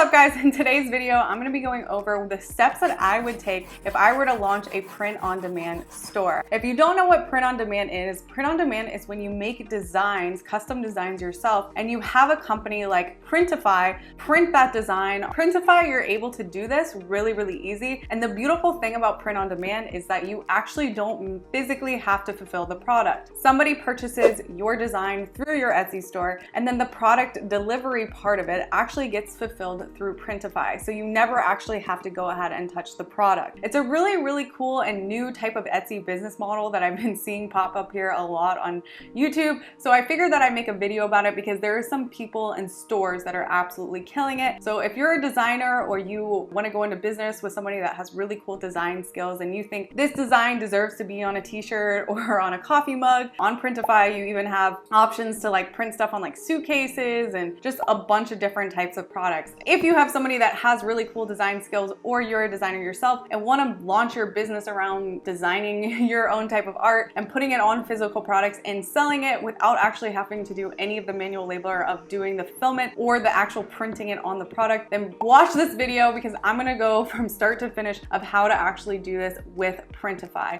up, guys? In today's video, I'm going to be going over the steps that I would take if I were to launch a print-on-demand store. If you don't know what print-on-demand is when you make designs, custom designs yourself, and you have a company like Printify print that design. Printify, you're able to do this really easy. And the beautiful thing about print-on-demand is that you actually don't physically have to fulfill the product. Somebody purchases your design through your Etsy store, and then the product delivery part of it actually gets fulfilled through Printify. So you never actually have to go ahead and touch the product. It's a really cool and new type of Etsy business model that I've been seeing pop up here a lot on YouTube. So I figured that I'd make a video about it because there are some people and stores that are absolutely killing it. So if you're a designer or you want to go into business with somebody that has really cool design skills and you think this design deserves to be on a t-shirt or on a coffee mug, on Printify you even have options to like print stuff on like suitcases and just a bunch of different types of products. If you have somebody that has really cool design skills or you're a designer yourself and want to launch your business around designing your own type of art and putting it on physical products and selling it without actually having to do any of the manual labor of doing the fulfillment or the actual printing it on the product, then watch this video because I'm going to go from start to finish of how to actually do this with Printify.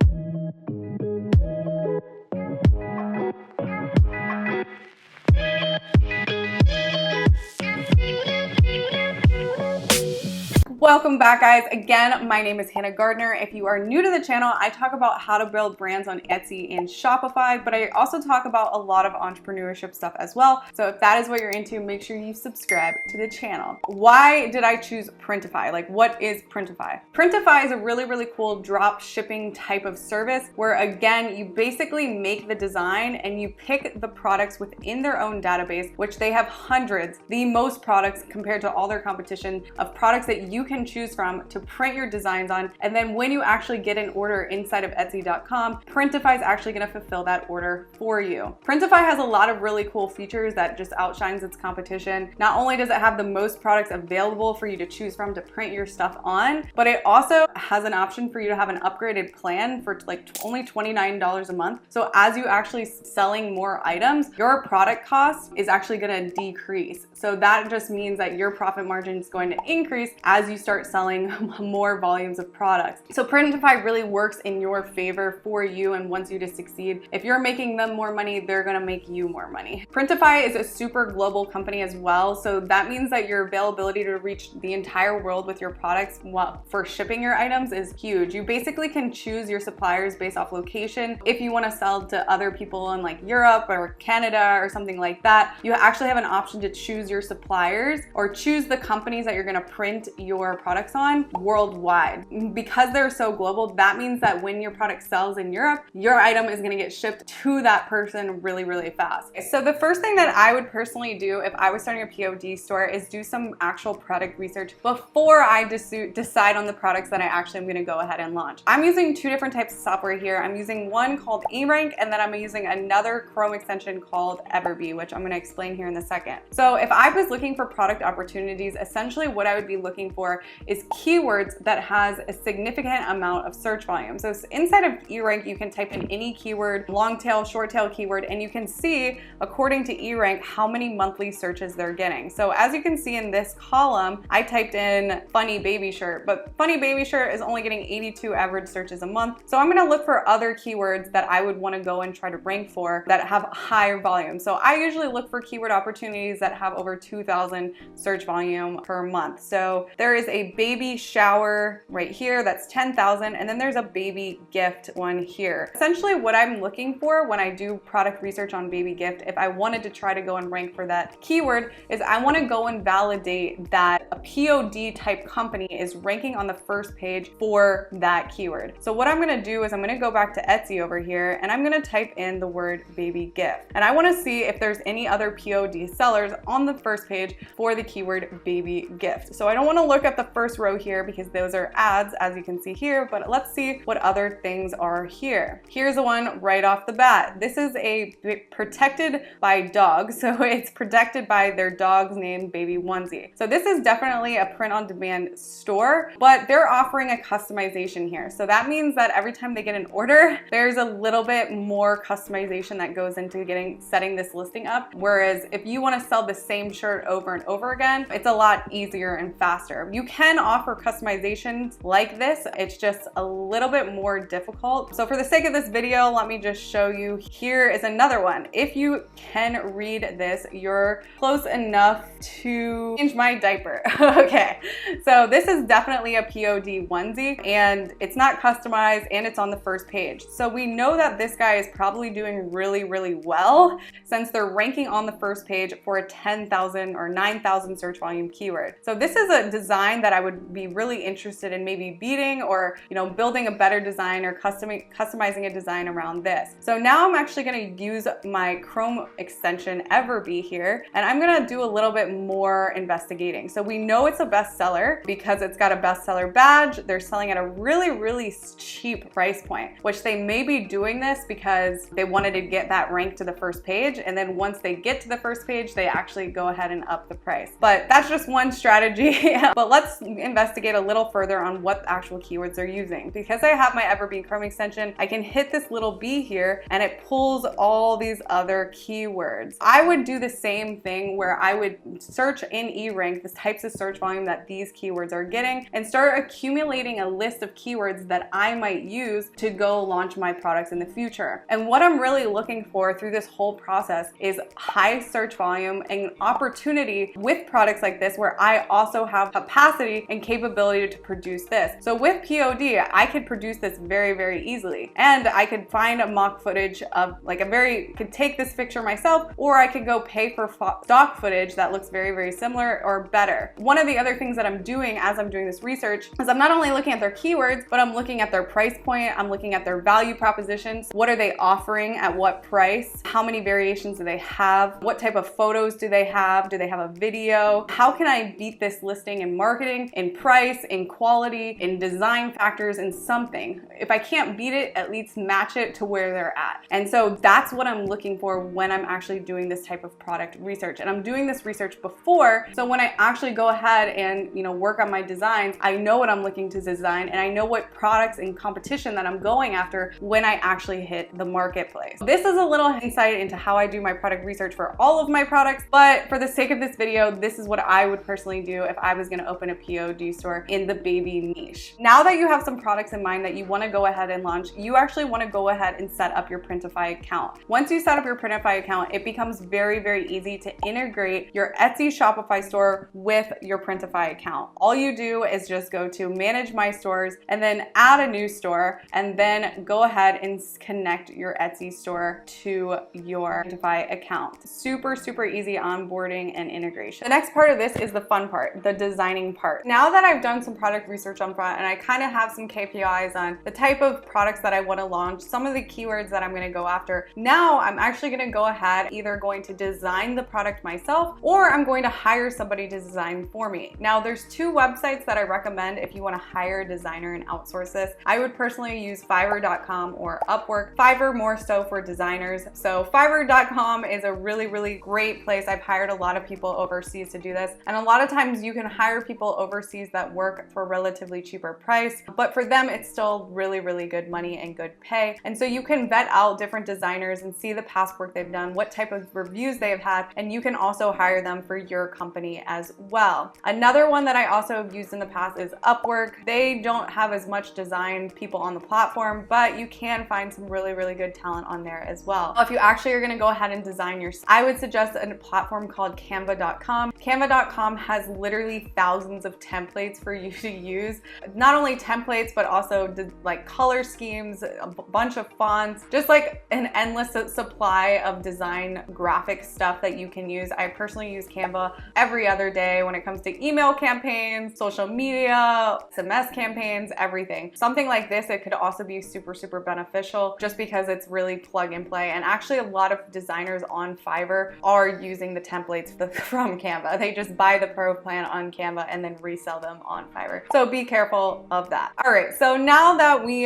Welcome back, guys. Again, my name is Hannah Gardner. If you are new to the channel, I talk about how to build brands on Etsy and Shopify, but I also talk about a lot of entrepreneurship stuff as well. So if that is what you're into, make sure you subscribe to the channel. Why did I choose Printify? Like, what is Printify? Printify is a really cool drop shipping type of service where, again, you basically make the design and you pick the products within their own database, which they have hundreds, the most products compared to all their competition of products that you can choose from to print your designs on. And then when you actually get an order inside of Etsy.com, Printify is actually going to fulfill that order for you. Printify has a lot of really cool features that just outshines its competition. Not only does it have the most products available for you to choose from to print your stuff on, but it also has an option for you to have an upgraded plan for like only $29 a month. So as you actually selling more items, your product cost is actually going to decrease. So that just means that your profit margin is going to increase as you start selling more volumes of products. So Printify really works in your favor for you and wants you to succeed. If you're making them more money, they're gonna make you more money. Printify is a super global company as well. So that means that your availability to reach the entire world with your products for shipping your items is huge. You basically can choose your suppliers based off location. If you wanna sell to other people in like Europe or Canada or something like that, you actually have an option to choose your suppliers or choose the companies that you're gonna print your products on worldwide. Because they're so global, that means that when your product sells in Europe, your item is going to get shipped to that person really fast. So the first thing that I would personally do if I was starting a POD store is do some actual product research before I decide on the products that I actually am going to go ahead and launch. I'm using two different types of software here. I'm using one called eRank, and then I'm using another Chrome extension called Everbee, which I'm going to explain here in a second. So if I was looking for product opportunities, essentially what I would be looking for is keywords that has a significant amount of search volume. So inside of eRank, you can type in any keyword, long tail, short tail keyword, and you can see, according to eRank, how many monthly searches they're getting. So as you can see in this column, I typed in funny baby shirt, but funny baby shirt is only getting 82 average searches a month. So I'm gonna look for other keywords that I would wanna go and try to rank for that have higher volume. So I usually look for keyword opportunities that have over 2,000 search volume per month. So there is a baby shower right here, that's 10,000, and then there's a baby gift one here. Essentially what I'm looking for when I do product research on baby gift, if I wanted to try to go and rank for that keyword, is I want to go and validate that a POD type company is ranking on the first page for that keyword. So what I'm going to do is I'm going to go back to Etsy over here and I'm going to type in the word baby gift, and I want to see if there's any other POD sellers on the first page for the keyword baby gift. So I don't want to look at the first row here because those are ads, as you can see here, but let's see what other things are here. Here's the one right off the bat. This is a protected by dog, so it's protected by their dog's name, Baby Onesie. So this is definitely a print-on-demand store, but they're offering a customization here. So that means that every time they get an order, there's a little bit more customization that goes into setting this listing up. Whereas if you want to sell the same shirt over and over again, it's a lot easier and faster. You can offer customizations like this. It's just a little bit more difficult. So for the sake of this video, let me just show you. Here is another one. If you can read this, you're close enough to change my diaper. Okay, so this is definitely a POD onesie, and it's not customized, and it's on the first page. So we know that this guy is probably doing really, really well since they're ranking on the first page for a 10,000 or 9,000 search volume keyword. So this is a design that I would be really interested in maybe beating, or building a better design or customizing a design around this. So now I'm actually going to use my Chrome extension Everbee here, and I'm going to do a little bit more investigating. So we know it's a bestseller because it's got a bestseller badge. They're selling at a really, really cheap price point, which they may be doing this because they wanted to get that rank to the first page, and then once they get to the first page, they actually go ahead and up the price. But that's just one strategy. But let's investigate a little further on what actual keywords they're using. Because I have my Everbee Chrome extension, I can hit this little bee here and it pulls all these other keywords. I would do the same thing where I would search in eRank the types of search volume that these keywords are getting and start accumulating a list of keywords that I might use to go launch my products in the future. And what I'm really looking for through this whole process is high search volume and opportunity with products like this where I also have capacity and capability to produce this. So with POD, I could produce this very, very easily. And I could find a mock footage of could take this picture myself, or I could go pay for stock footage that looks very, very similar or better. One of the other things that I'm doing as I'm doing this research is I'm not only looking at their keywords, but I'm looking at their price point. I'm looking at their value propositions. What are they offering at what price? How many variations do they have? What type of photos do they have? Do they have a video? How can I beat this listing in marketing, in price, in quality, in design factors, in something? If I can't beat it, at least match it to where they're at. And so that's what I'm looking for when I'm actually doing this type of product research. And I'm doing this research before, so when I actually go ahead and work on my designs, I know what I'm looking to design, and I know what products and competition that I'm going after when I actually hit the marketplace. This is a little insight into how I do my product research for all of my products, but for the sake of this video, this is what I would personally do if I was going to open a POD store in the baby niche. Now that you have some products in mind that you want to go ahead and launch, you actually want to go ahead and set up your Printify account. Once you set up your Printify account, it becomes very, very easy to integrate your Etsy Shopify store with your Printify account. All you do is just go to manage my stores and then add a new store, and then go ahead and connect your Etsy store to your Printify account. Super, super easy onboarding and integration. The next part of this is the fun part, the designing part. Now that I've done some product research on front and I kind of have some KPIs on the type of products that I want to launch, some of the keywords that I'm going to go after, now I'm actually going to go ahead, either going to design the product myself, or I'm going to hire somebody to design for me. Now there's two websites that I recommend if you want to hire a designer and outsource this. I would personally use Fiverr.com or Upwork. Fiverr more so for designers. So Fiverr.com is a really, really great place. I've hired a lot of people overseas to do this. And a lot of times you can hire people overseas that work for a relatively cheaper price, but for them, it's still really, really good money and good pay. And so you can vet out different designers and see the past work they've done, what type of reviews they've had, and you can also hire them for your company as well. Another one that I also have used in the past is Upwork. They don't have as much design people on the platform, but you can find some really, really good talent on there as well. If you actually are going to go ahead and design your, I would suggest a platform called Canva.com. Canva.com has literally thousands of templates for you to use. Not only templates, but also like color schemes, a bunch of fonts, just like an endless supply of design graphic stuff that you can use. I personally use Canva every other day when it comes to email campaigns, social media, SMS campaigns, everything. Something like this, it could also be super, super beneficial just because it's really plug and play. And actually a lot of designers on Fiverr are using the templates from Canva. They just buy the pro plan on Canva and then resell them on Fiverr. So be careful of that. All right, so now that we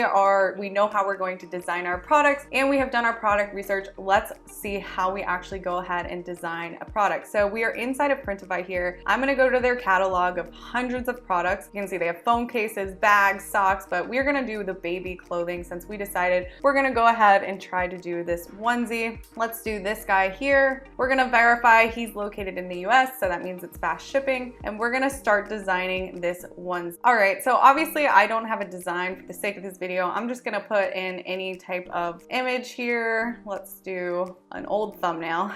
know how we're going to design our products and we have done our product research, let's see how we actually go ahead and design a product. So we are inside of Printify here. I'm gonna go to their catalog of hundreds of products. You can see they have phone cases, bags, socks, but we're gonna do the baby clothing since we decided we're gonna go ahead and try to do this onesie. Let's do this guy here. We're gonna verify he's located in the US, so that means it's fast shipping, and we're gonna start designing this onesie. All right, so obviously I don't have a design for the sake of this video. I'm just gonna put in any type of image here. Let's do an old thumbnail.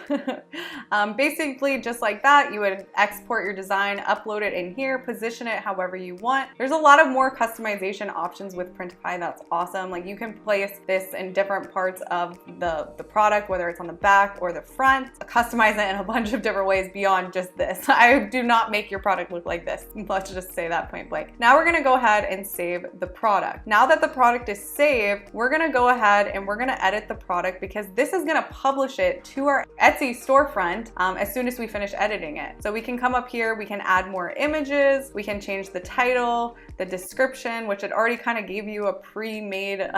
Basically just like that, you would export your design, upload it in here, position it however you want. There's a lot of more customization options with Printify. That's awesome. Like, you can place this in different parts of the product, whether it's on the back or the front, customize it in a bunch of different ways beyond just this. I do not make your product look like this. Let's just say that point blank. Now we're gonna go ahead and save the product. Now that the product is saved, we're gonna go ahead and we're gonna edit the product because this is gonna publish it to our Etsy storefront as soon as we finish editing it. So we can come up here, we can add more images, we can change the title, the description, which it already kind of gave you a pre-made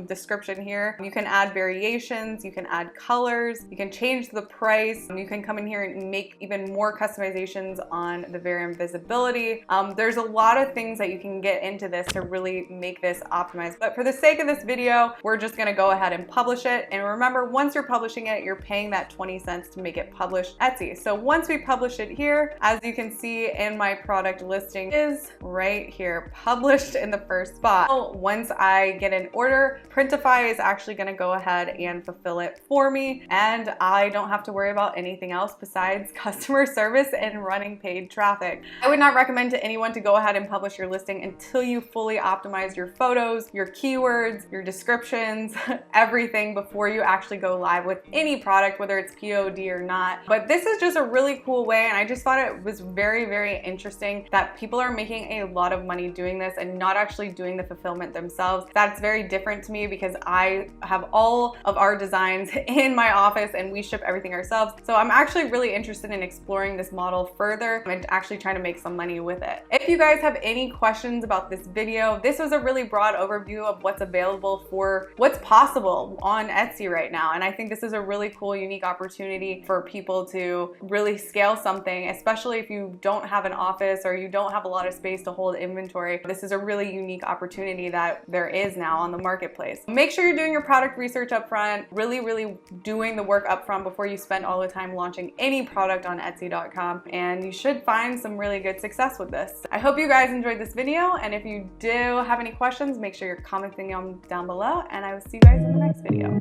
description here. You can add variations, you can add colors, you can change the price, you can come in here and make even more customizations on the variant visibility. There's a lot of things that you can get into this to really make this optimized. But for the sake of this video, we're just gonna go ahead and publish it. And remember, once you're publishing it, you're paying that 20 cents to make it published Etsy. So once we publish it here, as you can see in my product listing is right here, published in the first spot. Once I get an order, Printify is actually gonna go ahead and fulfill it for me, and I don't have to worry about anything else besides customer service and running paid traffic. I would not recommend to anyone to go ahead and publish your listing until you fully optimize your photos, your keywords, your descriptions, everything before you actually go live with any product, whether it's POD or not. But this is just a really cool way, and I just thought it was very, very interesting that people are making a lot of money doing this and not actually doing the fulfillment themselves. That's very different to me because I have all of our designs in my office and we ship everything ourselves. So I'm actually really interested in exploring this model further and actually trying to make some money with it. If you guys have any questions about this video, this was a really broad overview of what's available for what's possible on Etsy right now. And I think this is a really cool, unique opportunity for people to really scale something, especially if you don't have an office or you don't have a lot of space to hold inventory. This is a really unique opportunity that there is now on the marketplace. Make sure you're doing your product research up front, really doing the work up front before you spend all the time launching any product on Etsy.com, and you should find some really good success with this. I hope you guys enjoyed this video, and if you do have any questions, make sure you're commenting them down below, and I will see you guys in the next video.